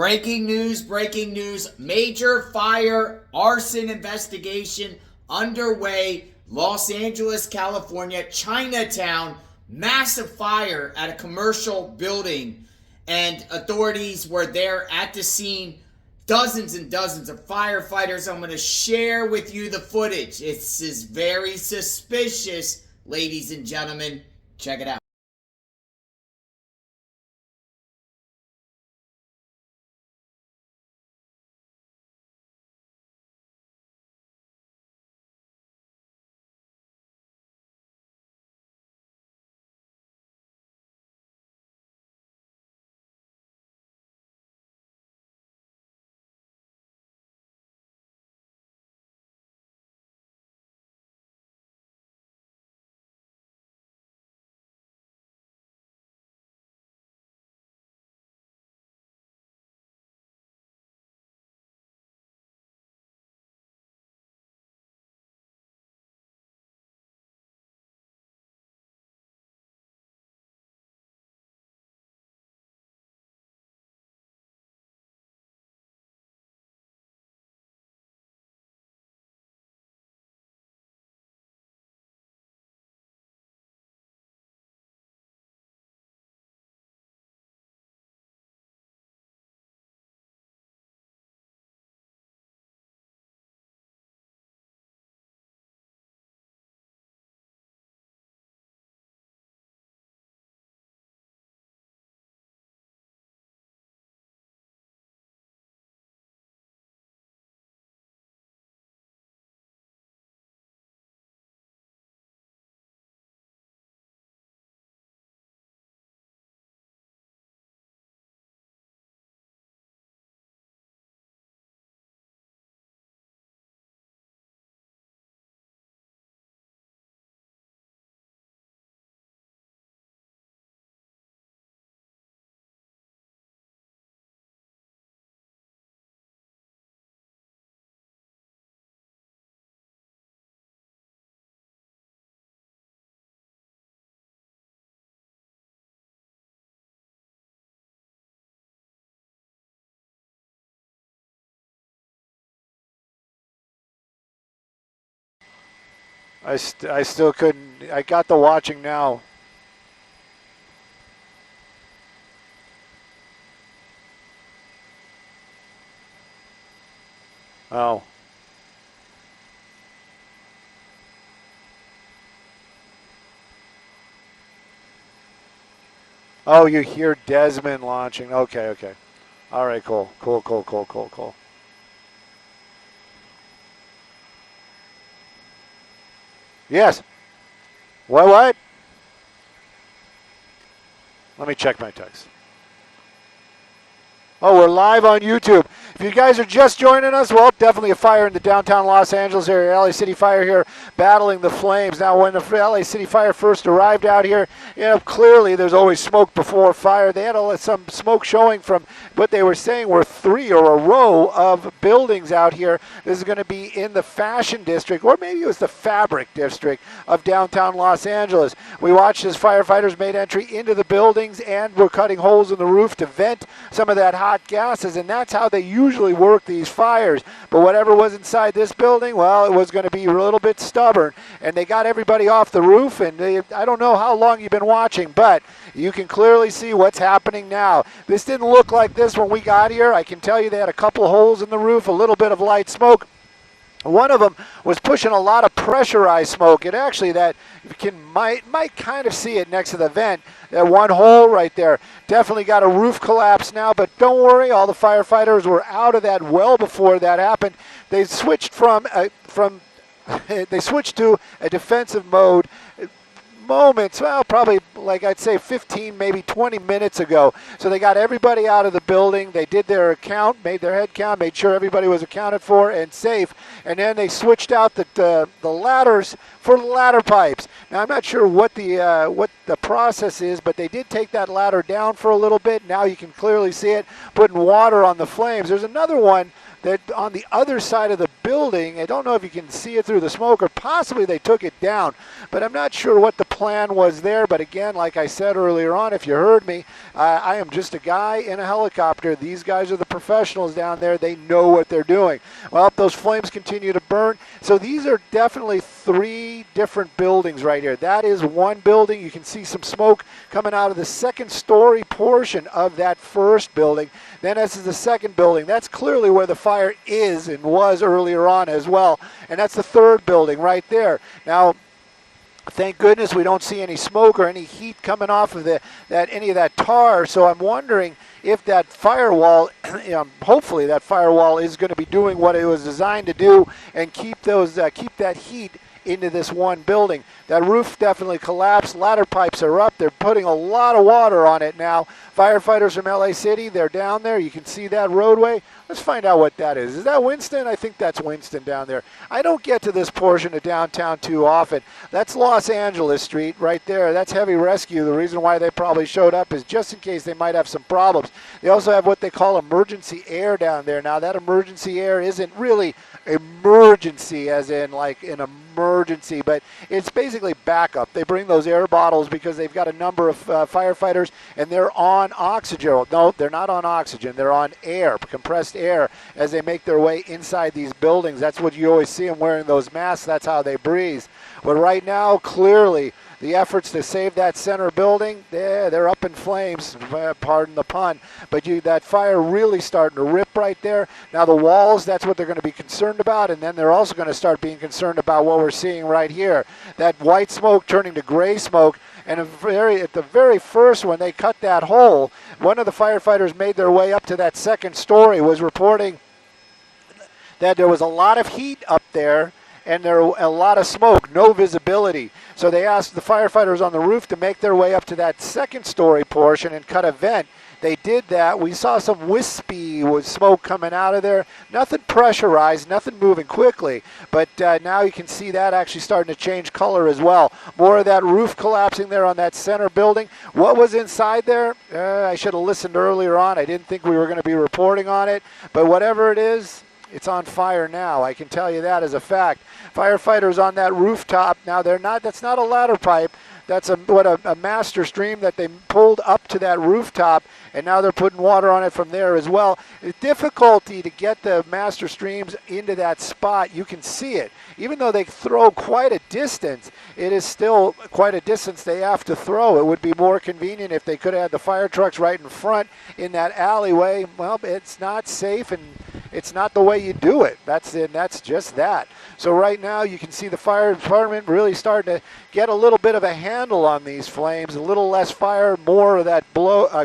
Breaking news. Major fire, arson investigation underway. Los Angeles, California, Chinatown. Massive fire at a commercial building. And authorities were there at the scene. Dozens and dozens of firefighters. I'm going to share with you the footage. This is very suspicious, ladies and gentlemen. Check it out. I still couldn't. I got the watching now. Oh. Oh, you hear Desmond launching. Okay, okay. All right, cool. Cool. Yes. What? Let me check my text. Oh, we're live on YouTube. If you guys are just joining us, well, definitely a fire in the downtown Los Angeles area. LA City Fire here battling the flames. Now, when the LA City Fire first arrived out here, clearly there's always smoke before fire. They had some smoke showing from what they were saying were three or a row of buildings out here. This is going to be in the fashion district, or maybe it was the fabric district of downtown Los Angeles. We watched as firefighters made entry into the buildings and were cutting holes in the roof to vent some of that hot gases, and that's how they usually work these fires. But whatever was inside this building, well, it was going to be a little bit stubborn, and they got everybody off the roof. And I don't know how long you've been watching, but you can clearly see what's happening now. This didn't look like this when we got here. I can tell you they had a couple of holes in the roof, a little bit of light smoke. One of them was pushing a lot of pressurized smoke. And actually that you might kind of see it next to the vent. That one hole right there. Definitely got a roof collapse now, but don't worry, all the firefighters were out of that well before that happened. They switched they switched to a defensive mode moments, well, probably like I'd say 15, maybe 20 minutes ago. So they got everybody out of the building. They did their account, made their head count, made sure everybody was accounted for and safe. And then they switched out the ladders for ladder pipes. Now I'm not sure what the process is, but they did take that ladder down for a little bit. Now you can clearly see it putting water on the flames. There's another one that on the other side of the building. building. I don't know if you can see it through the smoke, or possibly they took it down, but I'm not sure what the plan was there. But again, like I said earlier on, if you heard me, I am just a guy in a helicopter. These guys are the professionals down there. They know what they're doing. Well, those flames continue to burn. So these are definitely 3 different buildings right here. That is one building. You can see some smoke coming out of the second story portion of that first building. Then this is the second building. That's clearly where the fire is and was earlier on as well. And that's the third building right there. Now, thank goodness we don't see any smoke or any heat coming off of any of that tar. So I'm wondering if that firewall, hopefully that firewall is going to be doing what it was designed to do and keep that heat into this one building. That roof definitely collapsed. Ladder pipes are up. They're putting a lot of water on it now. Firefighters from LA City, they're down there. You can see that roadway. Let's find out what that is. Is that Winston? I think that's Winston down there. I don't get to this portion of downtown too often. That's Los Angeles Street right there. That's heavy rescue. The reason why they probably showed up is just in case they might have some problems. They also have what they call emergency air down there. Now, that emergency air isn't really emergency as in like an emergency, but it's basically backup. They bring those air bottles because they've got a number of firefighters and they're on oxygen. No, they're not on oxygen. They're on air, compressed air, as they make their way inside these buildings. That's what you always see them wearing, those masks. That's how they breathe. But right now, clearly, the efforts to save that center building, they're up in flames, pardon the pun. But that fire really starting to rip right there. Now the walls, that's what they're going to be concerned about, and then they're also going to start being concerned about what we're seeing right here. That white smoke turning to gray smoke. And at the very first, when they cut that hole, one of the firefighters made their way up to that second story, was reporting that there was a lot of heat up there and there a lot of smoke, no visibility. So they asked the firefighters on the roof to make their way up to that second story portion and cut a vent. They did that. We saw some wispy with smoke coming out of there. Nothing pressurized, nothing moving quickly. But now you can see that actually starting to change color as well. More of that roof collapsing there on that center building. What was inside there? I should have listened earlier on. I didn't think we were going to be reporting on it. But whatever it is, it's on fire now. I can tell you that as a fact. Firefighters on that rooftop. Now that's not a ladder pipe. That's a master stream that they pulled up to that rooftop, and now they're putting water on it from there as well. The difficulty to get the master streams into that spot, you can see it. Even though they throw quite a distance, it is still quite a distance they have to throw. It would be more convenient if they could have had the fire trucks right in front in that alleyway. Well, it's not safe, and it's not the way you do it. That's just that. So right now you can see the fire department really starting to get a little bit of a handle on these flames, a little less fire, more of that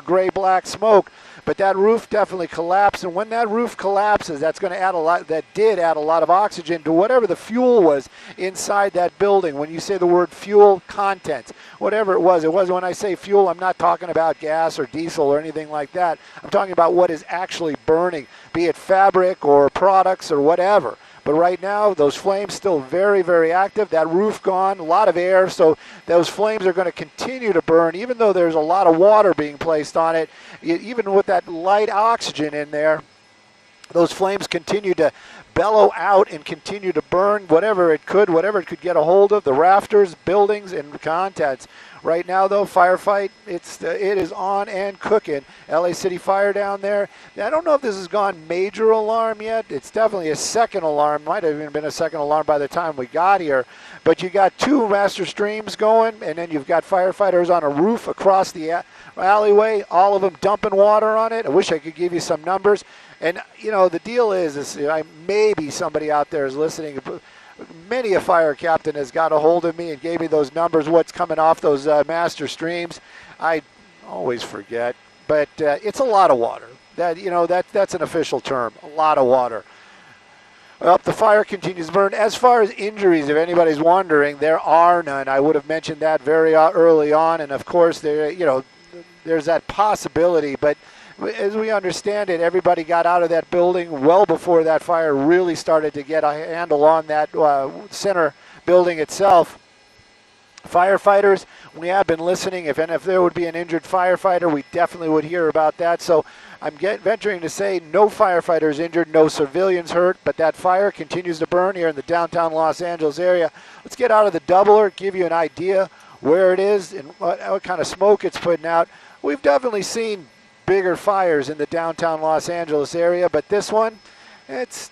gray-black smoke. But that roof definitely collapsed, and when that roof collapses, that's going to add a lot. That did add a lot of oxygen to whatever the fuel was inside that building. When you say the word fuel, contents, whatever it was. When I say fuel, I'm not talking about gas or diesel or anything like that. I'm talking about what is actually burning, be it fabric or products or whatever. But right now, those flames still very, very active. That roof gone, a lot of air, so those flames are going to continue to burn, even though there's a lot of water being placed on it. Even with that light oxygen in there, those flames continue to bellow out and continue to burn whatever it could get a hold of, the rafters, buildings, and contents. Right now, though, firefight, it is on and cooking. LA City Fire down there. I don't know if this has gone major alarm yet. It's definitely a second alarm. Might have even been a second alarm by the time we got here. But you got 2 master streams going, and then you've got firefighters on a roof across the alleyway, all of them dumping water on it. I wish I could give you some numbers. And, the deal is maybe somebody out there is listening. Many a fire captain has got a hold of me and gave me those numbers, what's coming off those master streams. I always forget, but it's a lot of water. That's an official term, a lot of water. Well, the fire continues to burn. As far as injuries, if anybody's wondering, there are none. I would have mentioned that very early on, and of course, there's that possibility, but as we understand it, everybody got out of that building well before that fire really started to get a handle on that center building itself. Firefighters, we have been listening. If there would be an injured firefighter, we definitely would hear about that. So I'm venturing to say no firefighters injured, no civilians hurt, but that fire continues to burn here in the downtown Los Angeles area. Let's get out of the doubler, give you an idea where it is and what kind of smoke it's putting out. We've definitely seen bigger fires in the downtown Los Angeles area, but this one, it's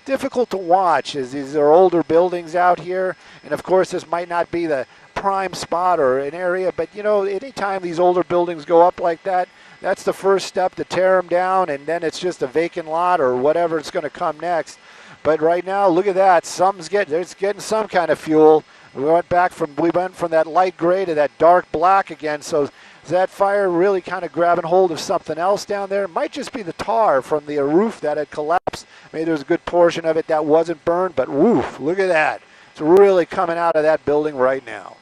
difficult to watch as these are older buildings out here, and of course this might not be the prime spot or an area, but you know, anytime these older buildings go up like that, that's the first step to tear them down, and then it's just a vacant lot or whatever it's going to come next. But right now, look at that, it's getting some kind of fuel. We went from that light gray to that dark black again, so is that fire really kind of grabbing hold of something else down there? It might just be the tar from the roof that had collapsed. Maybe there's a good portion of it that wasn't burned, but woof, look at that. It's really coming out of that building right now.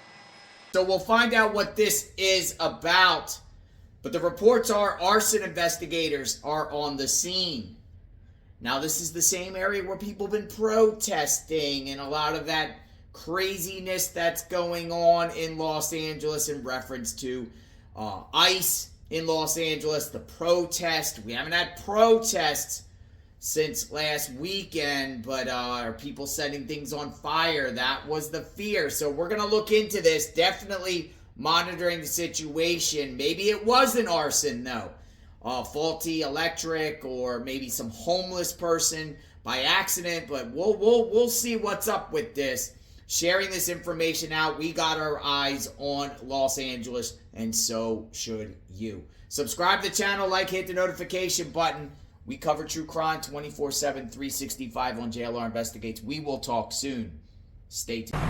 So we'll find out what this is about. But the reports are arson investigators are on the scene. Now, this is the same area where people have been protesting and a lot of that craziness that's going on in Los Angeles in reference to ICE in Los Angeles, the protest. We haven't had protests since last weekend, but are people setting things on fire? That was the fear. So we're going to look into this, definitely monitoring the situation. Maybe it was an arson, though. Faulty electric, or maybe some homeless person by accident, but we'll see what's up with this. Sharing this information out, we got our eyes on Los Angeles, and so should you. Subscribe to the channel, like, hit the notification button. We cover true crime 24/7, 365 on JLR Investigates. We will talk soon. Stay tuned.